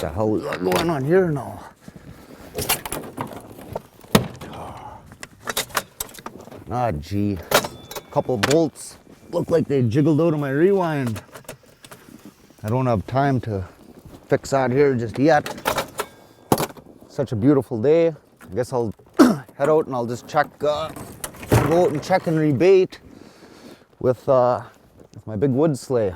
the hell we got going on here now? Ah, gee. Couple bolts look like they jiggled out of my rewind. I don't have time to fix that here just yet. Such a beautiful day. I guess I'll head out and I'll just check, go out and check and rebait with my big wood sleigh.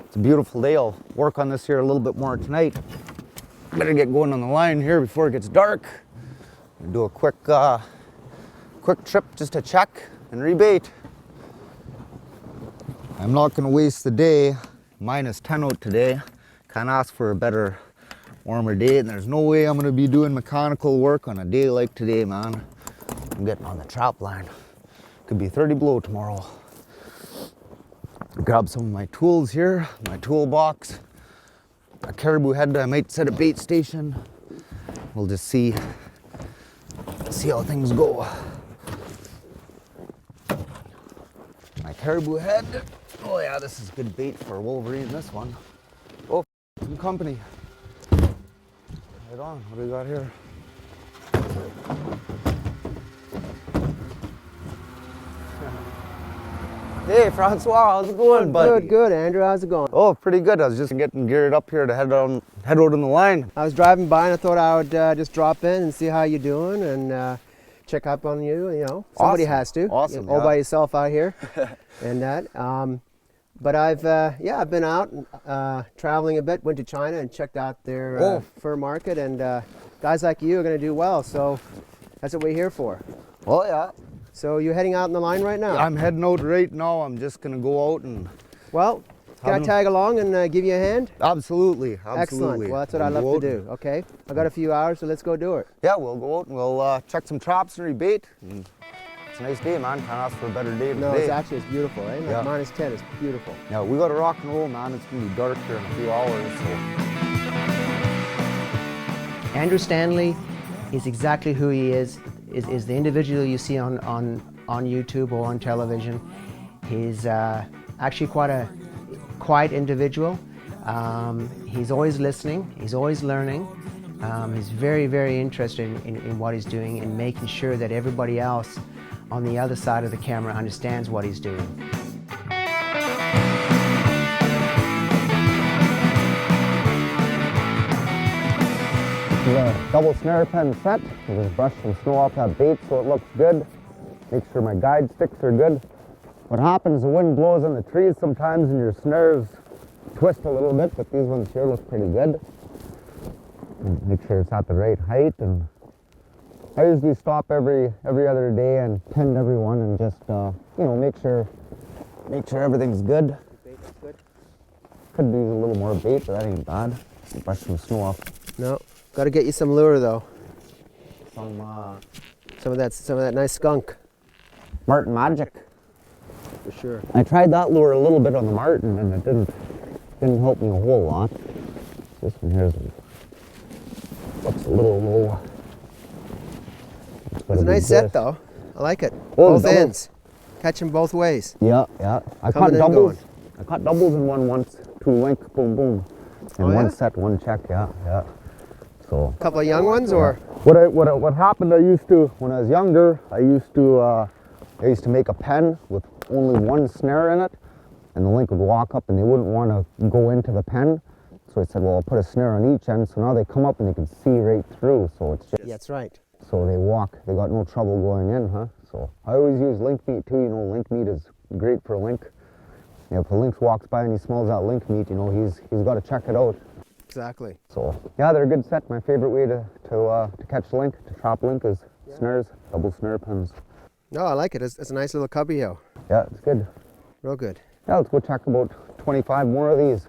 It's a beautiful day. I'll work on this here a little bit more tonight. Better get going on the line here before it gets dark. And do a quick trip just to check and rebait. I'm not gonna waste the day. Minus 10 out today. Can't ask for a better, warmer day, and there's no way I'm gonna be doing mechanical work on a day like today, man. I'm getting on the trap line. Could be 30 below tomorrow. Grab some of my tools here, my toolbox, a caribou head. I might set a bait station. We'll just see how things go. My caribou head. Oh yeah, this is good bait for wolverine, this one. Oh, some company. Right on, what do we got here? Hey Francois, how's it going, buddy? Good, Andrew, how's it going? Oh, pretty good. I was just getting geared up here to head out on the line. I was driving by and I thought I would just drop in and see how you're doing and check up on you, you know. Somebody Awesome. has to. Awesome, All yeah. by yourself out here and that. But I've been out traveling a bit, went to China and checked out their fur market, and guys like you are going to do well, so that's what we're here for. Oh yeah. So you're heading out on the line right now? I'm heading out right now. I'm just going to go out and... Well, can I tag along and give you a hand? Absolutely. Excellent. Well, that's what I love to do. Okay. I got a few hours, so let's go do it. Yeah, we'll go out and we'll check some traps and rebait. It's a nice day, man. Can't ask for a better day than No, today. it's beautiful, eh? Like Yeah. minus 10, it's beautiful. Yeah, we got to rock and roll, man. It's going to be dark here in a few hours. So. Andrew Stanley is exactly who he is the individual you see on YouTube or on television. He's actually quite a quiet individual. He's always listening, he's always learning. He's very, very interested in what he's doing and making sure that everybody else on the other side of the camera understands what he's doing. The double snare pen set. I just brushed some snow off that bait so it looks good. Make sure my guide sticks are good. What happens, the wind blows on the trees sometimes and your snares twist a little bit, but these ones here look pretty good. And make sure it's at the right height, and I usually stop every other day and tend everyone and just make sure everything's good. Could use a little more bait, but that ain't bad. Brush some snow off. No, got to get you some lure though. Some Some of that nice skunk. Martin Magic. For sure. I tried that lure a little bit on the martin and it didn't help me a whole lot. This one here looks a little low. It's a nice set though. I like it. Oh, Both ends. Catch them both ways. Yeah. I caught doubles. I caught doubles in one once. 2 link, boom, boom. And one set, one check, yeah. So. A couple of young ones, or? What happened? When I was younger, I used to make a pen with only one snare in it, and the link would walk up, and they wouldn't want to go into the pen. So I said, well, I'll put a snare on each end, so now they come up and they can see right through. So it's just. Yeah, that's right. So they got no trouble going in, huh? So I always use link meat too. You know, link meat is great for link. If a lynx walks by and he smells that link meat, you know, he's got to check it out. Exactly. So yeah, they're a good set. My favorite way to catch link, to trap link, is snares, double snare pens. No, I like it. It's a nice little cubby here. Yeah, it's good. Real good. Yeah, let's go check about 25 more of these.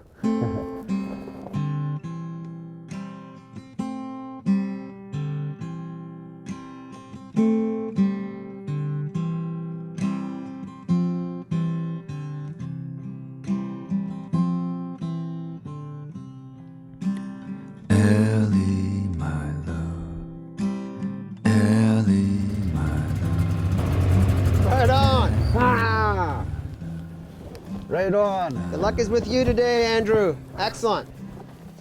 Right on. The luck is with you today, Andrew. Excellent.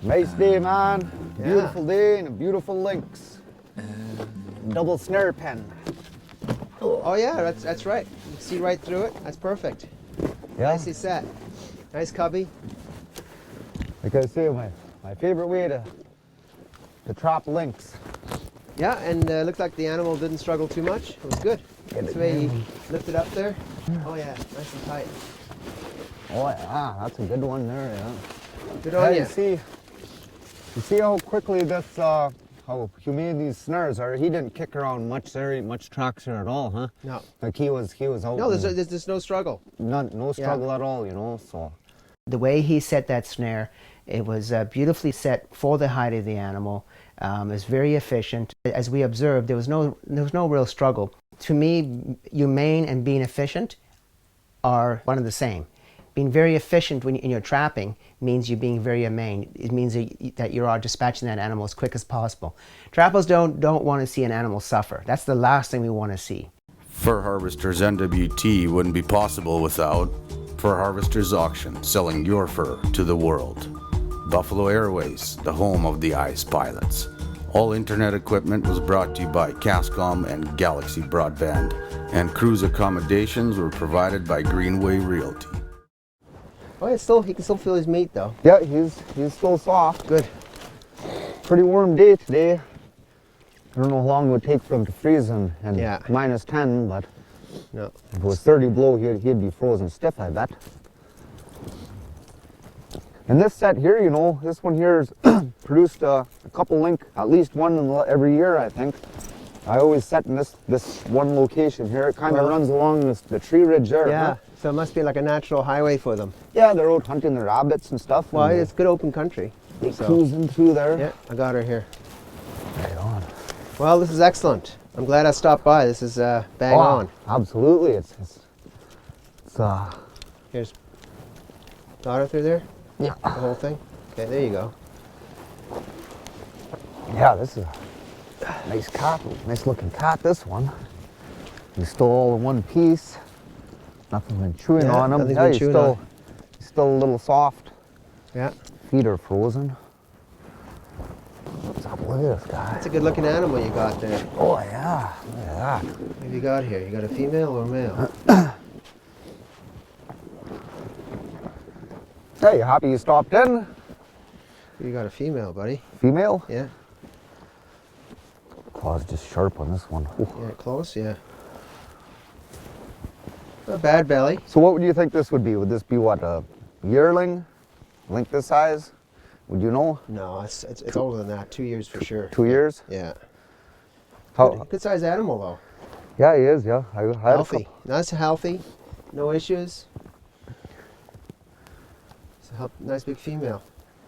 Nice day, man. Yeah. Beautiful day and a beautiful lynx. Double snare pen. Oh yeah, that's right. You can see right through it. That's perfect. Yeah. Nicely set. Nice cubby. Like I say, my favorite way to trap lynx. Yeah, and looked like the animal didn't struggle too much. It was good. That's the way he lifted up there. Oh yeah, nice and tight. Oh yeah, that's a good one there, yeah. Good on you. You see how quickly this, how humane these snares are? He didn't kick around much there, much traction at all, huh? No. Like he was out. No, there's no struggle. No struggle at all, you know, so. The way he set that snare, it was beautifully set for the height of the animal. It was very efficient. As we observed, there was no real struggle. To me, humane and being efficient are one and the same. Being very efficient in your trapping means you're being very humane. It means that you are dispatching that animal as quick as possible. Trappers don't want to see an animal suffer. That's the last thing we want to see. Fur Harvesters NWT wouldn't be possible without Fur Harvesters Auction, selling your fur to the world. Buffalo Airways, the home of the ICE pilots. All internet equipment was brought to you by Cascom and Galaxy Broadband, and cruise accommodations were provided by Greenway Realty. Oh, he can still feel his meat though. Yeah, he's still soft. Good. Pretty warm day today. I don't know how long it would take for him to freeze and Yeah. minus 10, but No. if it was 30 below, he'd be frozen stiff, I bet. And this set here, you know, this one here has produced a couple link, at least one every year, I think. I always set in this one location here. It kind of runs along the tree ridge there. Yeah, Huh? so it must be like a natural highway for them. Yeah, they're out hunting the rabbits and stuff. Well, and it's good open country. they cruising through there. Yeah, I got her here. Right on. Well, this is excellent. I'm glad I stopped by. This is bang on. Absolutely. It's Here's, got her through there? yeah. The whole thing? Okay, there you go. Yeah, this is a nice cat, nice looking cat, this one. He's still all in one piece. Nothing's been chewing Yeah, on him. nothing's Yeah, been he's chewing still, on. he's still a little soft. Yeah, Feet are frozen. What's up with this guy? that's a good looking animal you got there. Oh yeah, look at that. What have you got here? You got a female or a male? Hey, you happy you stopped in? You got a female, buddy. Female? Yeah, Claw's just sharp on this one. Ooh. yeah, close, yeah. Not bad belly. So what would you think this would be? Would this be what, a yearling? Link this size? Would you know? No, it's older than that. 2 years for sure. 2 years? Yeah. How? Good sized animal though. Yeah, he is. Yeah, I had Healthy. Nice, healthy. No issues. It's a nice big female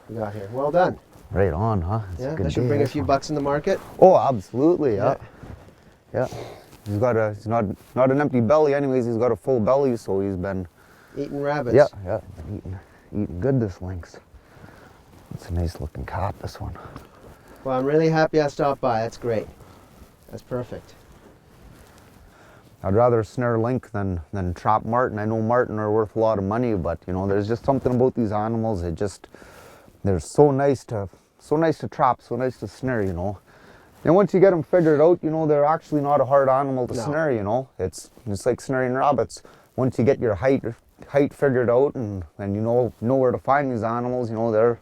we got here. Well done. Right on, huh? It's Yeah, good that should day, bring a this few one. bucks in the market. Oh, absolutely. Yeah. Yeah. He's not an empty belly. Anyways, he's got a full belly, so he's been. Eating rabbits. Yeah. Been eating good. This lynx. It's a nice looking cat. This one. Well, I'm really happy I stopped by. That's great. That's perfect. I'd rather snare link than trap marten. I know marten are worth a lot of money, but you know, there's just something about these animals. They're so nice to trap, so nice to snare, you know. And once you get them figured out, you know, they're actually not a hard animal to snare, you know. It's like snaring rabbits. Once you get your height figured out and you know where to find these animals, you know,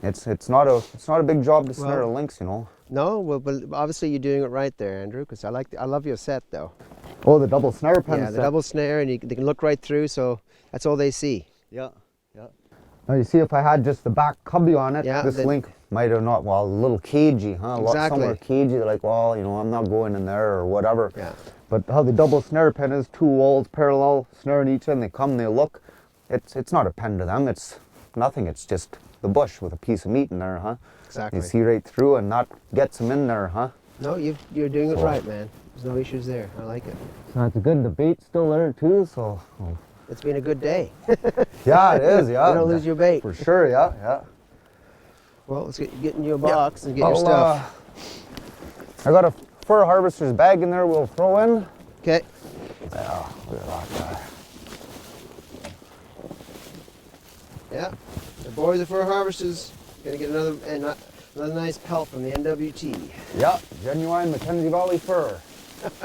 it's not a big job to snare a lynx, you know. No, well, but obviously you're doing it right there, Andrew, because I love your set though. Oh, the double snare pen. Yeah, the double snare, and they can look right through, so that's all they see. Yeah. Now you see, if I had just the back cubby on it, this then- link might have not, well, a little cagey, huh? Exactly. Some are cagey, they're like, well, you know, I'm not going in there or whatever. Yeah. But how the double snare pen is, two walls parallel, snare in each end, they come, they look. It's not a pen to them, it's nothing, it's just the bush with a piece of meat in there, huh? Exactly. You see right through and that gets them in there, huh? No, you're doing it right, man. There's no issues there. I like it. So it's a good debate still there too, so. It's been a good day. Yeah, it is, yeah. You don't lose your bait. For sure, yeah. Well, let's get in your box and get your stuff. I got a fur harvester's bag in there we'll throw in. Okay. Yeah, look at that guy. Yeah. The boys are fur harvesters. Gonna get another nice pelt from the NWT. Yep, genuine Mackenzie Valley fur.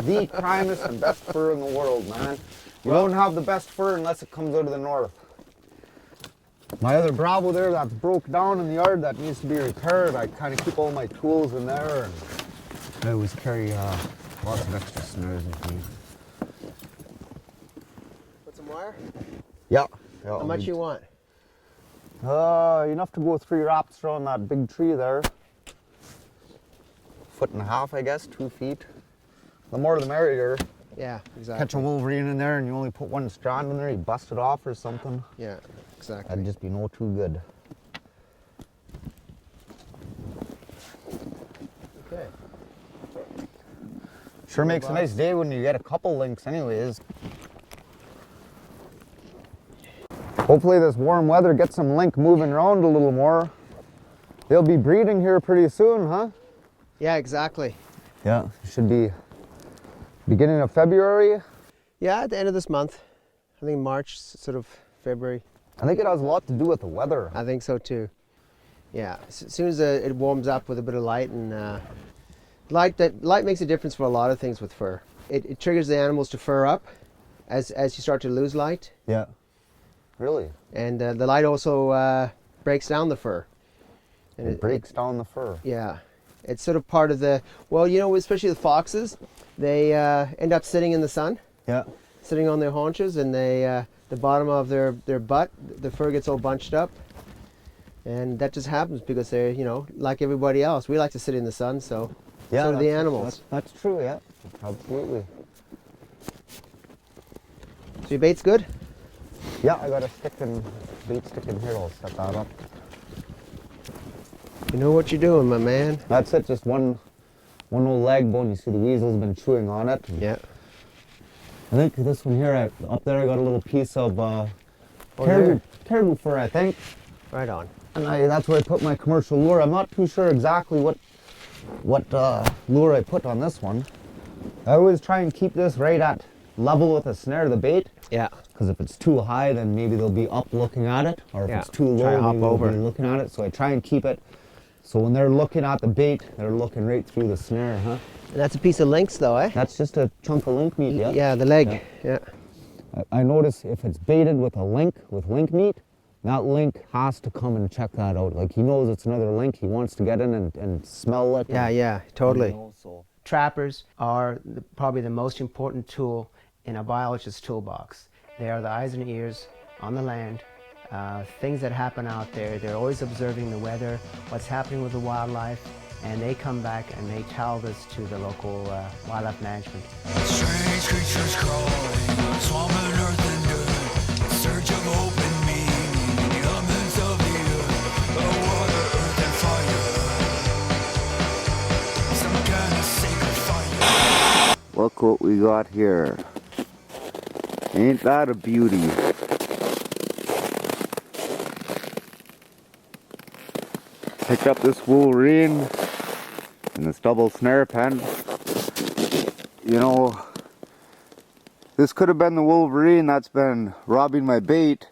The primest and best fur in the world, man. You don't have the best fur unless it comes out of the north. My other Bravo there that's broke down in the yard that needs to be repaired, I kind of keep all my tools in there, and I always carry lots of extra snares with me. Put some wire? Yeah. How much you want? Enough to go 3 wraps around that big tree there. 1.5 feet, I guess, 2 feet. The more the merrier. Yeah, exactly. Catch a wolverine in there and you only put 1 strand in there, you bust it off or something. Yeah, exactly. That'd just be no too good. Okay. Sure makes a nice day when you get a couple links anyways. Hopefully this warm weather gets some link moving around a little more. They'll be breeding here pretty soon, huh? Yeah, exactly. Yeah, should be beginning of February. Yeah, at the end of this month. I think March, sort of February. I think it has a lot to do with the weather. I think so too. Yeah, as soon as it warms up with a bit of light, and light makes a difference for a lot of things with fur. It triggers the animals to fur up as you start to lose light. Yeah. Really? And the light also breaks down the fur. And it breaks down the fur. Yeah. It's sort of part of the, well, you know, especially the foxes, they end up sitting in the sun. Yeah. Sitting on their haunches, and the bottom of their butt, the fur gets all bunched up. And that just happens because they're, you know, like everybody else. We like to sit in the sun, so do the animals. That's true, yeah. Absolutely. So your bait's good? Yeah, I got a bait stick in here. I'll set that up. You know what you're doing, my man. That's it, just one old leg bone. You see the weasel's been chewing on it. Yeah. I think this one here, up there I got a little piece of caribou fur, I think. Right on. And that's where I put my commercial lure. I'm not too sure exactly what lure I put on this one. I always try and keep this right at level with the snare of the bait. Yeah. Because if it's too high, then maybe they'll be up looking at it, or if it's too low, hop maybe they'll over. be looking at it. So I try and keep it so when they're looking at the bait, they're looking right through the snare, huh? And that's a piece of lynx, though, eh? That's just a chunk of link meat, yeah? Yeah, the leg. Yeah. I notice if it's baited with link meat, that link has to come and check that out. Like, he knows it's another link. He wants to get in and smell it. Yeah, totally. You know, so. Trappers are probably the most important tool in a biologist's toolbox. They are the eyes and ears on the land. Things that happen out there, they're always observing the weather, what's happening with the wildlife, and they come back and they tell this to the local wildlife management. Strange creatures crawling, swarming earth and dirt, in search of hope and meaning, in the elements of the earth, the water, earth and fire, some kind of sacred fire. Look what we got here. Ain't that a beauty? Picked up this wolverine in this double snare pen. You know, this could have been the wolverine that's been robbing my bait.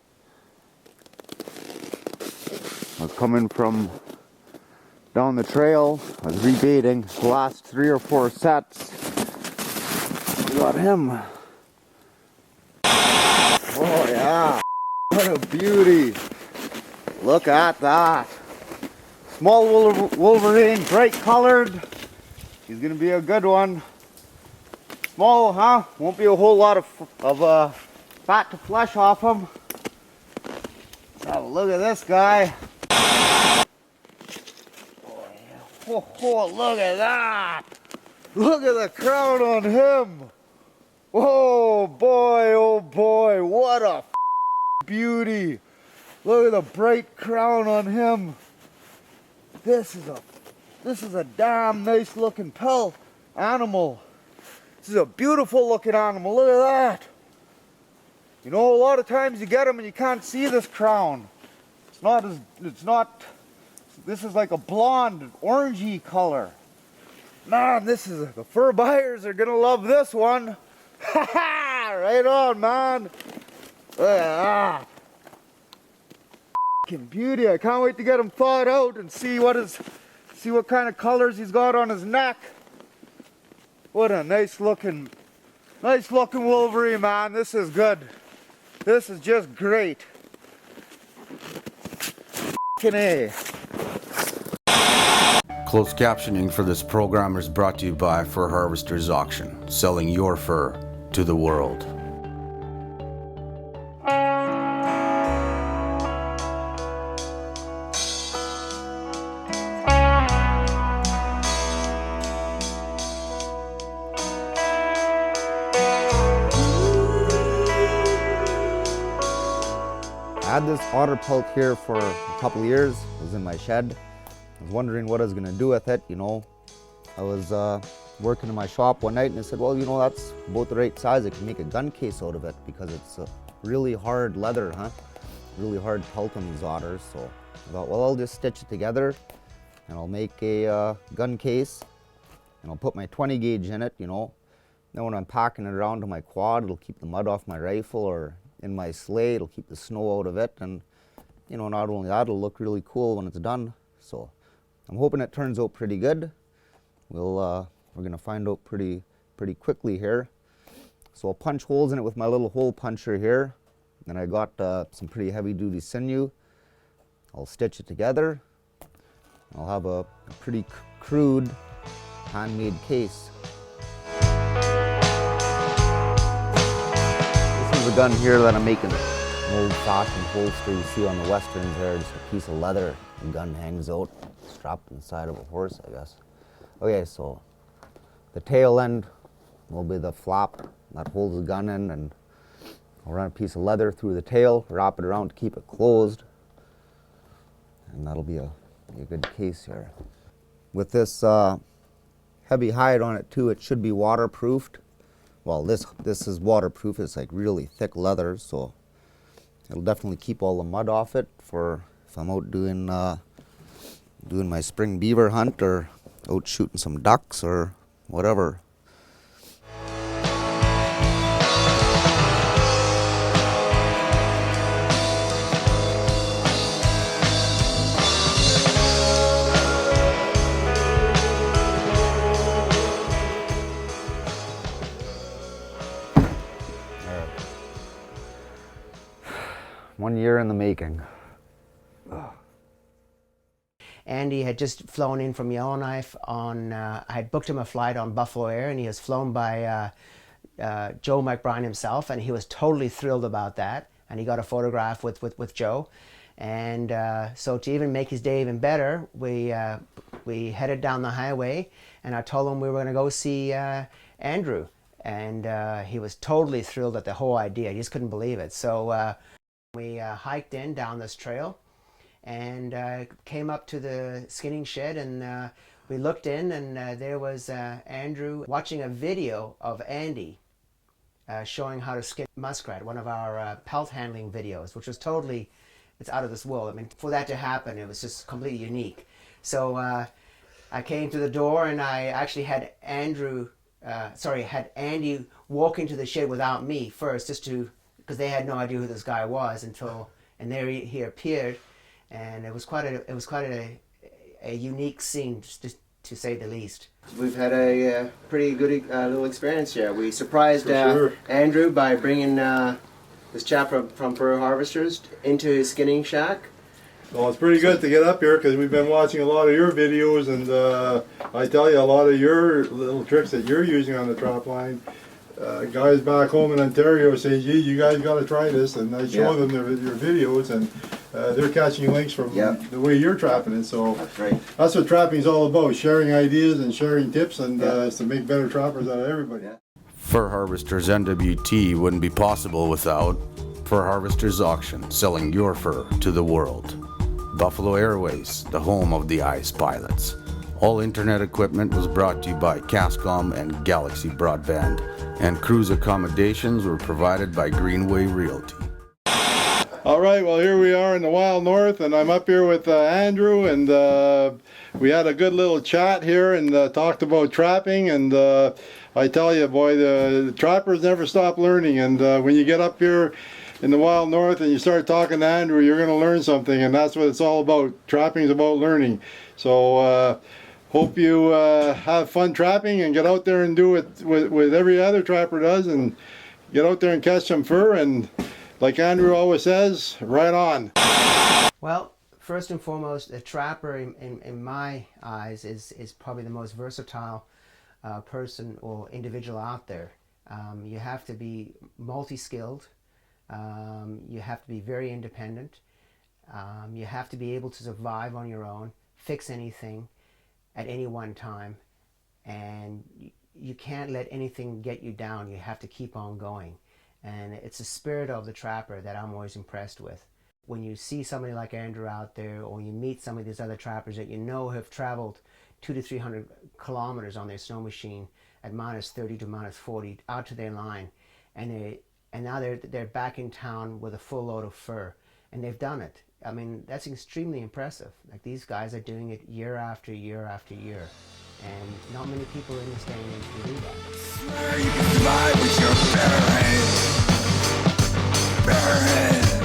I was coming from down the trail. I was rebaiting the last 3 or 4 sets. We got him. Oh yeah, what a beauty. Look at that. Small wolverine, bright colored. He's gonna be a good one. Small, huh? Won't be a whole lot of fat to flesh off him. Let's have a look at this guy. Oh, look at that. Look at the crown on him. Oh boy, what a beauty. Look at the bright crown on him. This is a damn nice looking animal. This is a beautiful looking animal. Look at that. You know, a lot of times you get them and you can't see this crown. This is like a blonde, orangey color. Man, the fur buyers are gonna love this one. Ha ha! Right on, man. Look at that. fucking beauty. I can't wait to get him thawed out and see what kind of colors he's got on his neck. What a nice looking wolverine, man. This is good. This is just great. Fucking A. Closed captioning for this program is brought to you by Fur Harvesters Auction, selling your fur to the world. I had this otter pelt here for a couple of years. It was in my shed. I was wondering what I was gonna do with it, you know. I was working in my shop one night and I said, well, you know, that's about the right size. I can make a gun case out of it because it's really hard leather, huh? Really hard pelt on these otters. So I thought, well, I'll just stitch it together and I'll make a gun case and I'll put my 20 gauge in it, you know. Then when I'm packing it around to my quad, it'll keep the mud off my rifle, or in my sleigh, it'll keep the snow out of it. And, you know, not only that, it'll look really cool when it's done. So I'm hoping it turns out pretty good. We're gonna find out pretty quickly here. So I'll punch holes in it with my little hole puncher here. Then I got some pretty heavy duty sinew. I'll stitch it together. I'll have a pretty crude handmade case. This is the gun here that I'm making. An old-fashioned holster you see on the westerns there, just a piece of leather. The gun hangs out, strapped inside of a horse, I guess. Okay, so the tail end will be the flap that holds the gun in, and I'll run a piece of leather through the tail, wrap it around to keep it closed, and that'll be a good case here. With this heavy hide on it too, it should be waterproofed. Well, this is waterproof. It's like really thick leather, so it'll definitely keep all the mud off it for if I'm out doing my spring beaver hunt or out shooting some ducks or whatever. One year in the making. Andy had just flown in from Yellowknife on, I had booked him a flight on Buffalo Air, and he was flown by Joe McBride himself, and he was totally thrilled about that. And he got a photograph with Joe. And so to even make his day even better, we headed down the highway, and I told him we were going to go see Andrew. And he was totally thrilled at the whole idea. He just couldn't believe it. So we hiked in down this trail and came up to the skinning shed, and we looked in, and there was Andrew watching a video of Andy showing how to skin muskrat, one of our pelt handling videos, which was totally, it's out of this world. I mean, for that to happen, it was just completely unique. So I came to the door, and I actually had Andy walk into the shed without me first, just to, because they had no idea who this guy was until, and there he appeared, and it was quite a unique scene, just to say the least. We've had a pretty good little experience here. We surprised Andrew by bringing this chap from Fur Harvesters into his skinning shack. Well, it's pretty good to get up here because we've been watching a lot of your videos, and I tell you, a lot of your little tricks that you're using on the trap line. Guys back home in Ontario say, gee, you guys got to try this, and I show them your videos, and they're catching links from the way you're trapping it. So that's right. That's what trapping is all about, sharing ideas and sharing tips, and to make better trappers out of everybody. Fur Harvesters NWT wouldn't be possible without Fur Harvesters Auction, selling your fur to the world. Buffalo Airways, the home of the ice pilots. All internet equipment was brought to you by Cascom and Galaxy Broadband, and cruise accommodations were provided by Greenway Realty. All right, well, here we are in the wild north, and I'm up here with Andrew, and we had a good little chat here and talked about trapping, and I tell you, boy, the trappers never stop learning, and when you get up here in the wild north and you start talking to Andrew, you're going to learn something, and that's what it's all about. Trapping is about learning. So hope you have fun trapping and get out there and do it with every other trapper does, and get out there and catch some fur, and like Andrew always says, right on. Well, first and foremost, a trapper in my eyes is probably the most versatile person or individual out there. You have to be multi-skilled. You have to be very independent. You have to be able to survive on your own, fix anything at any one time, and you can't let anything get you down. You have to keep on going. And it's the spirit of the trapper that I'm always impressed with. When you see somebody like Andrew out there, or you meet some of these other trappers that you know have traveled 200 to 300 kilometers on their snow machine at minus 30 to minus 40 out to their line, and now they're back in town with a full load of fur, and they've done it. I mean, that's extremely impressive. Like, these guys are doing it year after year after year, and not many people in this day and age can do that. Swear you can survive with your bare hands. Bare hands.